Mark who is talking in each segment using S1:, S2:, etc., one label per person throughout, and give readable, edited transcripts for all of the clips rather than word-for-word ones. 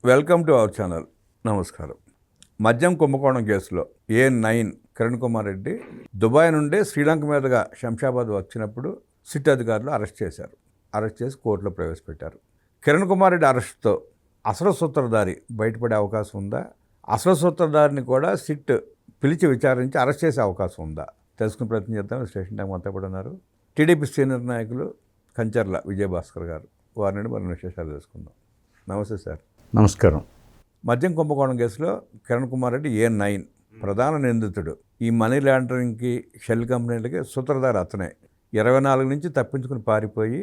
S1: Welcome to our channel. నమస్కారం. మద్యం కుంభకోణం కేసులో A9 కిరణ్ కుమార్ రెడ్డి దుబాయ్ నుండి శ్రీలంక మీదుగా శంషాబాద్ వచ్చినప్పుడు సిట్ అధికారులు అరెస్ట్ చేశారు. అరెస్ట్ చేసి కోర్టులో ప్రవేశపెట్టారు. కిరణ్ కుమార్ రెడ్డి అరెస్ట్తో అసలు సూత్రధారి బయటపడే అవకాశం ఉందా? అసలు సూత్రధారిని కూడా సిట్ పిలిచి విచారించి అరెస్ట్ చేసే అవకాశం ఉందా? తెలుసుకునే ప్రయత్నం చేద్దాం. స్టేషన్ టైం అంతా కూడా ఉన్నారు టీడీపీ సీనియర్ నాయకులు కంచర్ల విజయభాస్కర్ గారు. వారి నుండి మరిన్ని విశేషాలు తెలుసుకుందాం. నమస్తే సార్.
S2: నమస్కారం.
S1: మద్యం కుంభకోణం కేసులో కిరణ్ కుమార్ రెడ్డి A9 ప్రధాన నిందితుడు. ఈ మనీ లాండరింగ్కి, షెల్ కంపెనీలకి సూత్రధారి అతనే. 24 నుంచి తప్పించుకుని పారిపోయి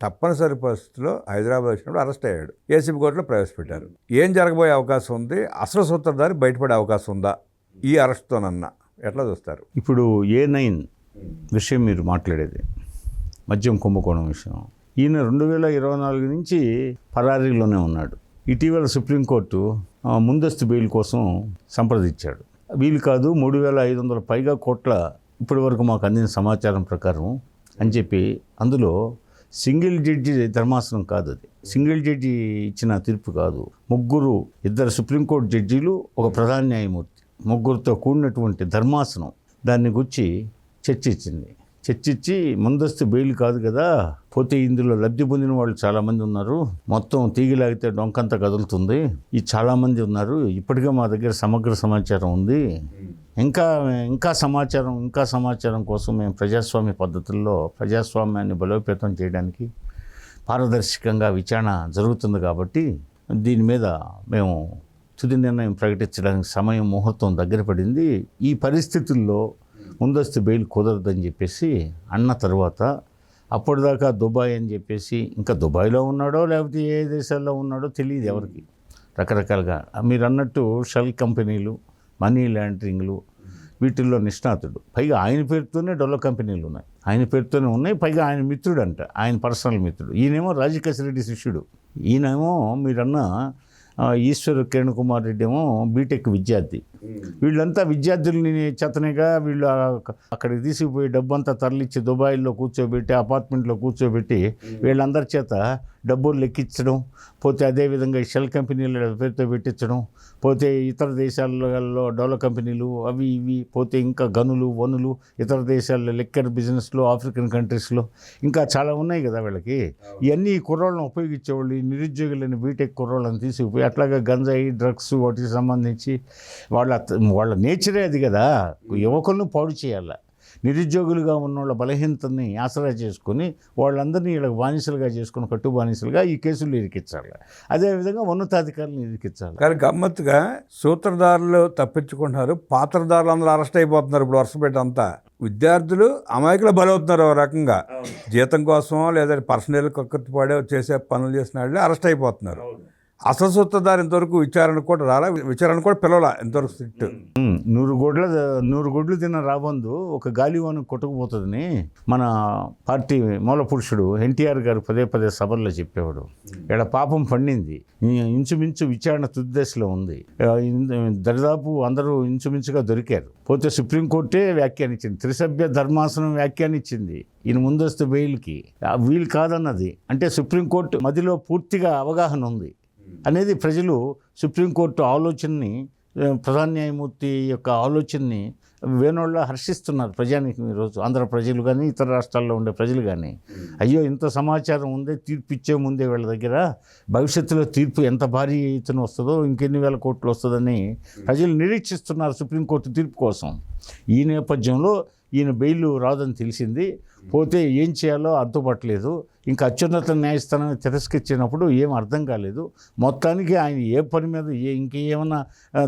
S1: తప్పనిసరి పరిస్థితుల్లో హైదరాబాద్ వచ్చినప్పుడు అరెస్ట్ అయ్యాడు. ఏసీబీ కోర్టులో ప్రవేశపెట్టారు. ఏం జరగబోయే అవకాశం ఉంది? అసలు సూత్రధారి బయటపడే అవకాశం ఉందా ఈ అరెస్ట్తోనన్నా? ఎట్లా చూస్తారు?
S2: ఇప్పుడు A9 విషయం మీరు మాట్లాడేది మద్యం కుంభకోణం విషయం. ఈయన 2024 నుంచి పరారీలోనే ఉన్నాడు. ఇటీవల సుప్రీంకోర్టు ముందస్తు బెయిల్ కోసం సంప్రదించాడు. వీలు కాదు, 3,500 పైగా కోట్ల ఇప్పటి వరకు మాకు అందిన సమాచారం ప్రకారం అని చెప్పి, అందులో సింగిల్ జడ్జి ధర్మాసనం కాదు, అది సింగిల్ జడ్జి ఇచ్చిన తీర్పు కాదు. ఇద్దరు సుప్రీంకోర్టు జడ్జీలు, ఒక ప్రధాన న్యాయమూర్తి, ముగ్గురితో కూడినటువంటి ధర్మాసనం దాన్ని గురించి చర్చించి ముందస్తు బెయిల్ కాదు కదా, పోతే ఇందులో లబ్ధి పొందిన వాళ్ళు చాలామంది ఉన్నారు, మొత్తం తీగిలాగితే డొంకంతా కదులుతుంది, ఈ చాలామంది ఉన్నారు, ఇప్పటికే మా దగ్గర సమగ్ర సమాచారం ఉంది, ఇంకా సమాచారం కోసం మేము ప్రజాస్వామ్య పద్ధతుల్లో ప్రజాస్వామ్యాన్ని బలోపేతం చేయడానికి పారదర్శకంగా విచారణ జరుగుతుంది కాబట్టి దీని మీద మేము తుది నిర్ణయం ప్రకటించడానికి ముహూర్తం దగ్గర పడింది. ఈ పరిస్థితుల్లో ముందస్తు బెయిల్ కుదరదని చెప్పేసి అన్న తర్వాత అప్పటిదాకా దుబాయ్ అని చెప్పేసి, ఇంకా దుబాయ్లో ఉన్నాడో లేకపోతే ఏ దేశాల్లో ఉన్నాడో తెలియదు ఎవరికి. రకరకాలుగా మీరు అన్నట్టు షెల్ కంపెనీలు, మనీ లాండరింగ్లు, వీటిల్లో నిష్ణాతుడు. పైగా ఆయన పేరుతోనే డొల్ల కంపెనీలు ఉన్నాయి, ఆయన పేరుతోనే ఉన్నాయి. పైగా ఆయన మిత్రుడు అంట, ఆయన పర్సనల్ మిత్రుడు. ఈయనేమో రాజకేశ్ రెడ్డి శిష్యుడు. ఈయనేమో మీరన్న ఈశ్వర్ కిరణ్ కుమార్ రెడ్డి ఏమో బీటెక్ విద్యార్థి. వీళ్ళంతా విద్యార్థులని చేతనేగా వీళ్ళు అక్కడికి తీసుకుపోయి డబ్బంతా తరలిచ్చి దుబాయ్లో కూర్చోబెట్టి, అపార్ట్మెంట్లో కూర్చోబెట్టి వీళ్ళందరి చేత డబ్బులు లెక్కించడం, పోతే అదేవిధంగా షెల్ కంపెనీల పేరుతో పెట్టించడం, పోతే ఇతర దేశాలలో డెవలప్ కంపెనీలు అవి ఇవి, పోతే ఇంకా గనులు వనులు ఇతర దేశాల్లో లెక్కర్ బిజినెస్లో, ఆఫ్రికన్ కంట్రీస్లో ఇంకా చాలా ఉన్నాయి కదా వీళ్ళకి. ఇవన్నీ కుర్రోళ్ళని ఉపయోగించేవాళ్ళు, ఈ నిరుద్యోగులని బీటెక్ కుర్రోళ్ళని తీసుకుపోయి అట్లాగా గంజాయి, డ్రగ్స్ వాటికి సంబంధించి వాళ్ళ నేచరే అది కదా, యువకులను పాడు చేయాల. నిరుద్యోగులుగా ఉన్న వాళ్ళ బలహీనతని ఆసరా చేసుకొని వాళ్ళందరినీ వీళ్ళకి బానిసలుగా చేసుకుని, కట్టు బానిసలుగా ఈ కేసులు ఇరికించాలి. అదేవిధంగా ఉన్నతాధికారులను ఇరికించాలి.
S1: కానీ గమ్మత్తుగా సూత్రధారులు తప్పించుకుంటున్నారు, పాత్రధారులు అందరూ అరెస్ట్ అయిపోతున్నారు. ఇప్పుడు వరుసపెట్టి అంతా విద్యార్థులు అమాయకులు బలవుతున్నారు. ఒక రకంగా జీతం కోసం లేదా పర్సనల్ కక్కుర్తిపడే చేసే పనులు చేసిన వాళ్ళు అరెస్ట్ అయిపోతున్నారు. అసలు సూత్రధారి ఇంతవరకు విచారణ కూడా పిలవాల ఇంతవరకు సిట్.
S2: 100 గొడ్లు తిన్న రాబందు ఒక గాలివాను కొట్టుకుపోతుందని మన పార్టీ మూల పురుషుడు ఎన్టీఆర్ గారు పదే సభల్లో చెప్పేవాడు. ఇక్కడ పాపం పండింది, ఇంచుమించు విచారణ తుది దశలో ఉంది. దరిదాపు అందరూ ఇంచుమించుగా దొరికారు. పోతే సుప్రీంకోర్టే వ్యాఖ్యానించింది, త్రిసభ్య ధర్మాసనం వ్యాఖ్యానించింది ఈయన ముందస్తు బెయిల్కి వీలు కాదన్నది. అంటే సుప్రీంకోర్టు మదిలో పూర్తిగా అవగాహన ఉంది అనేది ప్రజలు సుప్రీంకోర్టు ఆలోచనని, ప్రధాన న్యాయమూర్తి యొక్క ఆలోచనని వేణోళ్ళ హర్షిస్తున్నారు ప్రజానికి. ఈరోజు ఆంధ్ర ప్రజలు కానీ ఇతర రాష్ట్రాల్లో ఉండే ప్రజలు కానీ, అయ్యో ఇంత సమాచారం ఉందే, తీర్పు ఇచ్చే ముందే వీళ్ళ దగ్గర, భవిష్యత్తులో తీర్పు ఎంత భారీ ఎత్తున వస్తుందో, ఇంకెన్ని వేల కోట్లు వస్తుందని ప్రజలు నిరీక్షిస్తున్నారు సుప్రీంకోర్టు తీర్పు కోసం. ఈ నేపథ్యంలో ఈయన బెయిల్ రాదని తెలిసింది. పోతే ఏం చేయాలో అర్థపట్టలేదు. ఇంకా అత్యున్నత న్యాయస్థానాన్ని తిరస్కరించినప్పుడు ఏం అర్థం కాలేదు. మొత్తానికి ఆయన ఏ పని మీద ఇంకేమన్నా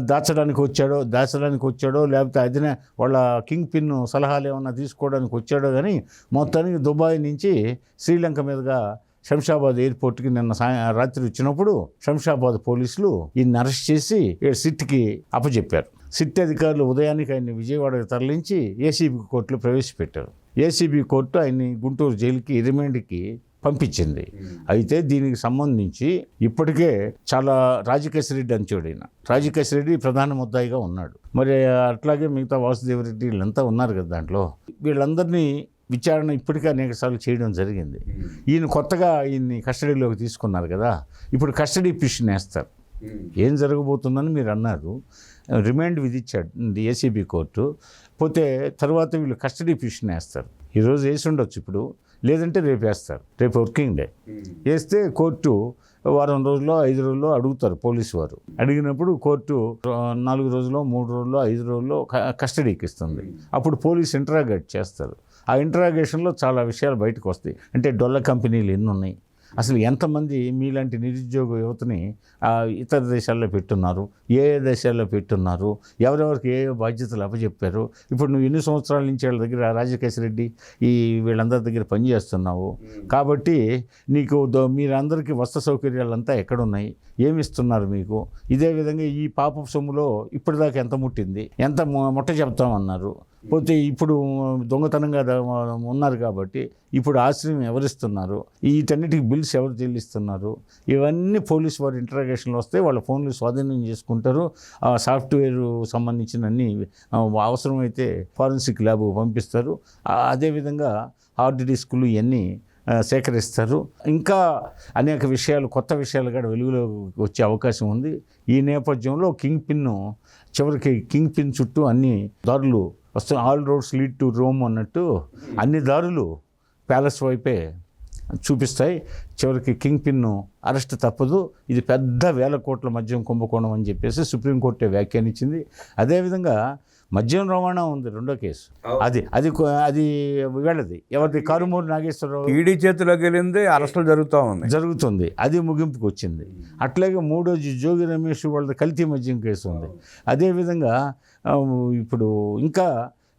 S2: దాచడానికి వచ్చాడో లేకపోతే అదినే వాళ్ళ కింగ్ పిన్ సలహాలు ఏమన్నా తీసుకోవడానికి వచ్చాడో కానీ మొత్తానికి దుబాయ్ నుంచి శ్రీలంక మీదుగా శంషాబాద్ ఎయిర్పోర్ట్కి నిన్న రాత్రి వచ్చినప్పుడు శంషాబాద్ పోలీసులు ఈయన్ని అరెస్ట్ చేసి సిట్కి అప్పచెప్పారు. సిట్ అధికారులు ఉదయానికి ఆయన్ని విజయవాడకు తరలించి ఏసీబీ కోర్టులో ప్రవేశపెట్టారు. ఏసీబీ కోర్టు ఆయన్ని గుంటూరు జైలుకి రిమాండ్కి పంపించింది. అయితే దీనికి సంబంధించి ఇప్పటికే చాలా రాజకేశ్ రెడ్డి అంచోడైన రాజకేశ్ రెడ్డి ప్రధాన ముద్దాయిగా ఉన్నాడు. మరి అట్లాగే మిగతా వాసుదేవరెడ్డి వీళ్ళంతా ఉన్నారు కదా దాంట్లో. వీళ్ళందరినీ విచారణ ఇప్పటికే అనేకసార్లు చేయడం జరిగింది. ఈయన కొత్తగా ఈయన్ని కస్టడీలోకి తీసుకున్నారు కదా, ఇప్పుడు కస్టడీ పిటిషన్ వేస్తారు. ఏం జరగబోతుందని మీరు అన్నారు. రిమాండ్ విధించాడు ఏసీబీ కోర్టు. పోతే తర్వాత వీళ్ళు కస్టడీ పిటిషన్ వేస్తారు. ఈరోజు వేసి ఉండొచ్చు ఇప్పుడు, లేదంటే రేపు వేస్తారు. రేపు వర్కింగ్ డే వేస్తే కోర్టు వారం రోజుల్లో 5 రోజుల్లో అడుగుతారు పోలీసు వారు. అడిగినప్పుడు కోర్టు 4 రోజుల్లో 3 రోజుల్లో 5 రోజుల్లో కస్టడీకి ఇస్తుంది. అప్పుడు పోలీసు ఇంటరాగేట్ చేస్తారు. ఆ ఇంటరాగేషన్లో చాలా విషయాలు బయటకు వస్తాయి. అంటే డొల్ల కంపెనీలు ఎన్ని ఉన్నాయి, అసలు ఎంతమంది మీలాంటి నిరుద్యోగ యువతని ఇతర దేశాల్లో పెట్టున్నారు, ఏ దేశాల్లో పెట్టున్నారు, ఎవరెవరికి ఏ బాధ్యతలు అప్పచెప్పారు. ఇప్పుడు నువ్వు ఎన్ని సంవత్సరాల నుంచి వాళ్ళ దగ్గర రాజకేశ్ రెడ్డి వీళ్ళందరి దగ్గర పనిచేస్తున్నావు కాబట్టి నీకు మీరందరికీ వసతి సౌకర్యాలంతా ఎక్కడున్నాయి, ఏమి ఇస్తున్నారు మీకు. ఇదే విధంగా ఈ పాప సొమ్ములో ఇప్పటిదాకా ఎంత ముట్టింది, ఎంత ముట్ట చెప్తామన్నారు. పోతే ఇప్పుడు దొంగతనంగా ఉన్నారు కాబట్టి ఇప్పుడు ఆశ్రయం ఎవరిస్తున్నారు, వీటన్నిటికి బిల్స్ ఎవరు చెల్లిస్తున్నారు, ఇవన్నీ పోలీసు వారి ఇంటరాగేషన్లో వస్తే వాళ్ళ ఫోన్లు స్వాధీనం చేసుకుంటారు. సాఫ్ట్వేర్ సంబంధించిన అన్ని అవసరమైతే ఫారెన్సిక్ ల్యాబ్ పంపిస్తారు. అదేవిధంగా హార్డ్ డిస్కులు ఇవన్నీ సేకరిస్తారు. ఇంకా అనేక విషయాలు, కొత్త విషయాలు కూడా వెలుగులో వచ్చే అవకాశం ఉంది. ఈ నేపథ్యంలో చివరికి కింగ్ పిన్ చుట్టూ అన్ని దారులు వస్తున్నాయి. All roads lead to Rome అన్నట్టు అన్ని దారులు ప్యాలెస్ వైపే చూపిస్తాయి. చివరికి కింగ్ పిన్ను అరెస్ట్ తప్పదు. ఇది పెద్ద 1000 కోట్ల మద్యం కుంభకోణం అని చెప్పేసి సుప్రీంకోర్టే వ్యాఖ్యానించింది. అదేవిధంగా మద్యం రవాణా ఉంది రెండో కేసు. అది అది అది వీళ్ళది ఎవరిది, కారుమూరి నాగేశ్వరరావు
S1: ఈడీ చేతిలోకి వెళ్ళింది, అరెస్టులు జరుగుతుంది.
S2: అది ముగింపుకు వచ్చింది. అట్లాగే మూడోది జోగి రమేష్ వాళ్ళది కల్తీ మద్యం కేసు ఉంది. అదేవిధంగా ఇప్పుడు ఇంకా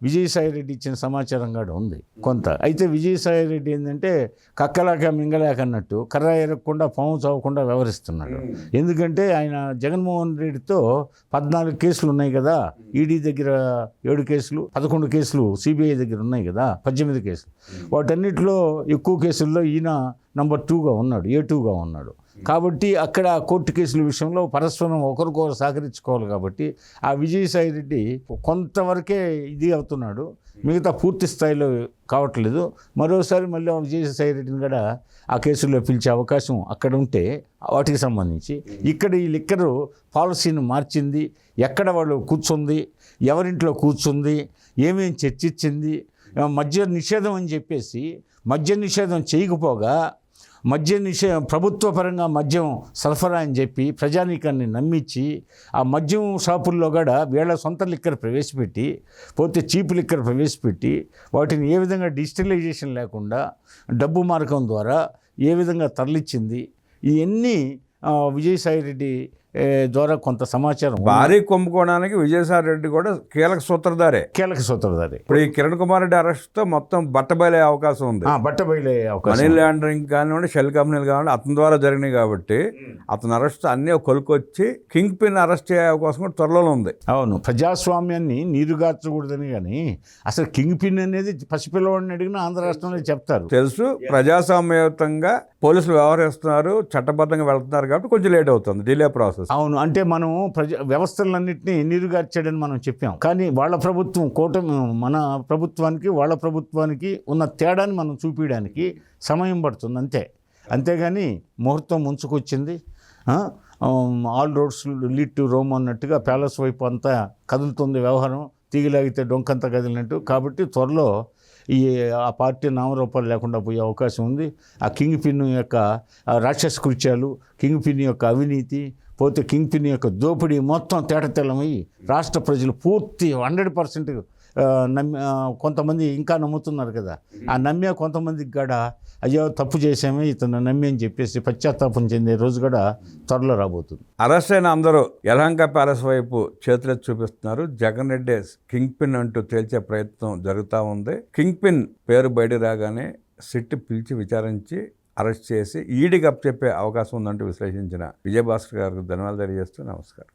S2: విజయసాయిరెడ్డి ఇచ్చిన సమాచారం కూడా ఉంది కొంత. అయితే విజయసాయిరెడ్డి ఏంటంటే కక్కలాక మింగలేక అన్నట్టు కర్ర ఎరగకుండా పాము చావకుండా వ్యవహరిస్తున్నాడు. ఎందుకంటే ఆయన జగన్మోహన్ రెడ్డితో 14 కేసులు ఉన్నాయి కదా, ఈడీ దగ్గర 7 కేసులు, 11 కేసులు సిబిఐ దగ్గర ఉన్నాయి కదా, 18 కేసులు. వాటన్నిటిలో ఎక్కువ కేసుల్లో ఈయన నంబర్ 2గా ఉన్నాడు, A2గా ఉన్నాడు. కాబట్టి అక్కడ కోర్టు కేసుల విషయంలో పరస్పరం ఒకరికొకరు సహకరించుకోవాలి. కాబట్టి ఆ విజయసాయిరెడ్డి కొంతవరకే ఇది అవుతున్నాడు, మిగతా పూర్తి స్థాయిలో కావట్లేదు. మరోసారి మళ్ళీ విజయసాయిరెడ్డిని కూడా ఆ కేసుల్లో పిలిచే అవకాశం అక్కడ ఉంటే వాటికి సంబంధించి ఇక్కడ ఈ లిక్కరు పాలసీని మార్చింది, ఎక్కడ వాళ్ళు కూర్చుంది, ఎవరింట్లో కూర్చుంది, ఏమేమి చర్చించింది, మద్య నిషేధం అని చెప్పేసి మద్య నిషేధం చేయకపోగా ప్రభుత్వ పరంగా మద్యం సరఫరా అని చెప్పి ప్రజానీకాన్ని నమ్మించి ఆ మద్యం షాపుల్లో కూడా వీళ్ళ సొంత లిక్కర్ ప్రవేశపెట్టి, పోతే చీప్ లిక్కర్ ప్రవేశపెట్టి వాటిని ఏ విధంగా డిజిటలైజేషన్ లేకుండా డబ్బు మార్గం ద్వారా ఏ విధంగా తరలించింది, ఇవన్నీ విజయసాయిరెడ్డి ద్వారా కొంత సమాచారం.
S1: భారీ కుంభకోణానికి విజయసాయిరెడ్డి కూడా కీలక సూత్రధారే. ఇప్పుడు ఈ కిరణ్ కుమార్ రెడ్డి అరెస్ట్తో మొత్తం బట్టబయలే అవకాశం ఉంది. మనీ లాండరింగ్ కానివ్వండి, షెల్ కంపెనీలు కానివ్వండి, అతని ద్వారా జరిగినాయి కాబట్టి అతని అరెస్ట్ అన్నీ కొలుకొచ్చి కింగ్ పిన్ అరెస్ట్ అయ్యే అవకాశం కూడా త్వరలో ఉంది.
S2: అవును, ప్రజాస్వామ్యాన్ని నీరుగార్చకూడదని. కానీ అసలు కింగ్ పిన్ అనేది పసిపిల్లవాడిని అడిగినా ఆంధ్ర రాష్ట్రంలో చెప్తారు.
S1: తెలుసు, ప్రజాస్వామ్యయుతంగా పోలీసులు వ్యవహరిస్తున్నారు, చట్టబద్ధంగా వెళ్తున్నారు కాబట్టి కొంచెం లేట్ అవుతుంది, డిలే ప్రాసెస్.
S2: అవును, అంటే మనం వ్యవస్థలన్నింటినీ నీరుగార్చాడని మనం చెప్పాం. కానీ వాళ్ళ ప్రభుత్వం మన ప్రభుత్వానికి వాళ్ళ ప్రభుత్వానికి ఉన్న తేడాన్ని మనం చూపించడానికి సమయం పడుతుంది అంతేగాని ముహూర్తం ముంచుకొచ్చింది. All roads lead to Rome అన్నట్టుగా ప్యాలెస్ వైపు అంతా కదులుతుంది వ్యవహారం, తీగిలాగితే డొంకంతా కదిలినట్టు. కాబట్టి త్వరలో ఆ పార్టీ నామరూపాలు లేకుండా పోయే అవకాశం ఉంది. ఆ కింగ్ పిన్ యొక్క రాక్షస కృత్యాలు, కింగ్ పిన్ యొక్క అవినీతి, పోతే కింగ్ పిన్ యొక్క దోపిడీ మొత్తం తేటతెల్లమై రాష్ట్ర ప్రజలు పూర్తి 100% కొంతమంది ఇంకా నమ్ముతున్నారు కదా, ఆ నమ్మే కొంతమందికి కూడా అయ్యో తప్పు చేసామే ఇతను నమ్మి అని చెప్పేసి పశ్చాత్తాపం చెందే రోజు కూడా త్వరలో రాబోతుంది.
S1: అరెస్ట్ అయిన అందరూ యలహంక ప్యాలెస్ వైపు చేతులెత్తి చూపిస్తున్నారు. జగన్ రెడ్డి కింగ్ పిన్ అంటూ తేల్చే ప్రయత్నం జరుగుతూ ఉంది. కింగ్ పిన్ పేరు బయట రాగానే సిట్ పిలిచి విచారించి అరెస్ట్ చేసి ఈడీకి అప్పచెప్పే అవకాశం ఉందంటూ విశ్లేషించిన విజయభాస్కర్ గారికి ధన్యవాదాలు తెలియజేస్తూ నమస్కారం.